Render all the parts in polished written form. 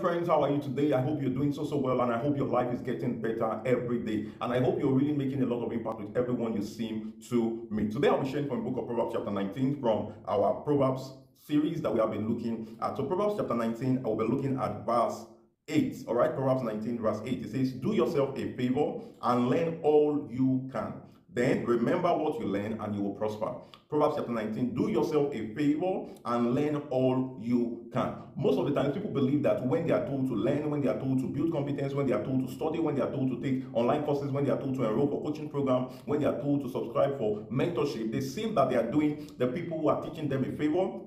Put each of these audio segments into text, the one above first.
friends, how are you today? I hope you're doing so well, and I hope your life is getting better every day. And I hope you're really making a lot of impact with everyone you seem to meet. Today I'll be sharing from the book of Proverbs chapter 19 from our Proverbs series that we have been looking at. So Proverbs chapter 19, I will be looking at verse 8. All right, Proverbs 19 verse 8. It says, do yourself a favor and learn all you can. Then remember what you learn and you will prosper. Proverbs chapter 19, do yourself a favor and learn all you can. Most of the times people believe that when they are told to learn, when they are told to build competence, when they are told to study, when they are told to take online courses, when they are told to enroll for coaching program, when they are told to subscribe for mentorship, they seem that they are doing the people who are teaching them a favor,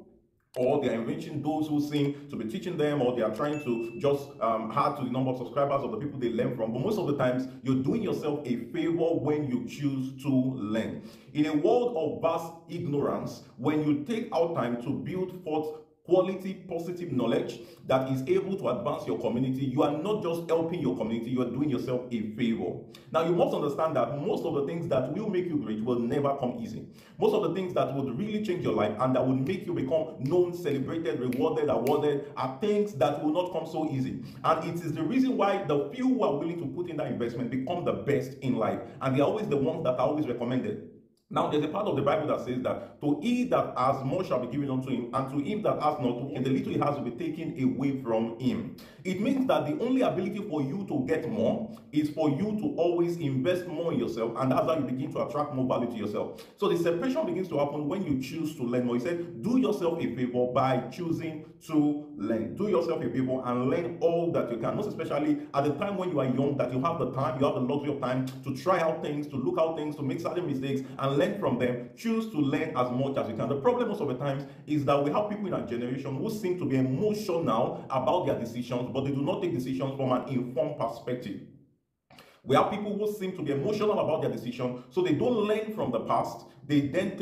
or they are enriching those who seem to be teaching them, or they are trying to just add to the number of subscribers of the people they learn from. But most of the times, you're doing yourself a favor when you choose to learn. In a world of vast ignorance, when you take out time to build forth quality, positive knowledge that is able to advance your community, you are not just helping your community, you are doing yourself a favor. Now, you must understand that most of the things that will make you great will never come easy. Most of the things that would really change your life and that would make you become known, celebrated, rewarded, awarded are things that will not come so easy. And it is the reason why the few who are willing to put in that investment become the best in life. And they are always the ones that are always recommended. Now, there's a part of the Bible that says that to he that has much shall be given unto him, and to him that has not, and the little he has will be taken away from him. It means that the only ability for you to get more is for you to always invest more in yourself, and that's how you begin to attract more value to yourself. So the separation begins to happen when you choose to learn more. He said, do yourself a favor by choosing to learn. Do yourself a favor and learn all that you can. Most especially at the time when you are young, that you have the time, you have the luxury of time to try out things, to look out things, to make certain mistakes, and learn from them. Choose to learn as much as you can. The problem most of the times is that we have people in our generation who seem to be emotional about their decisions, but they do not take decisions from an informed perspective. We have people who seem to be emotional about their decision, so they don't learn from the past. They then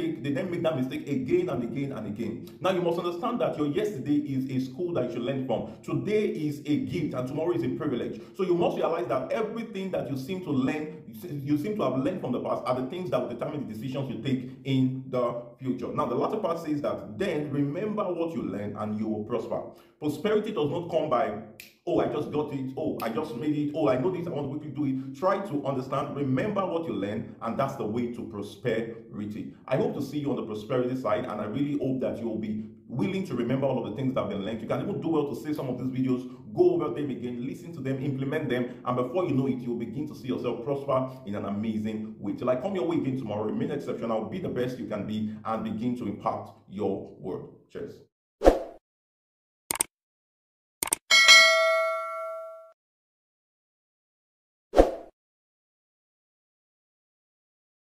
make that mistake again and again and again. Now, you must understand that your yesterday is a school that you should learn from. Today is a gift, and tomorrow is a privilege. So you must realize that everything that you seem to learn, you seem to have learned from the past, are the things that will determine the decisions you take in the future. Now, the latter part says that then remember what you learn and you will prosper. Prosperity does not come by, oh, I just got it, oh, I just made it, oh, I know this, I want to quickly do it. Try to understand, remember what you learn, and that's the way to prosperity. I hope to see you on the prosperity side, and I really hope that you will be willing to remember all of the things that have been learned. You can even do well to save some of these videos, go over them again, listen to them, implement them, and before you know it, you'll begin to see yourself prosper in an amazing way. Till I come your way again tomorrow, remain exceptional, be the best you can be, and begin to impact your world. Cheers.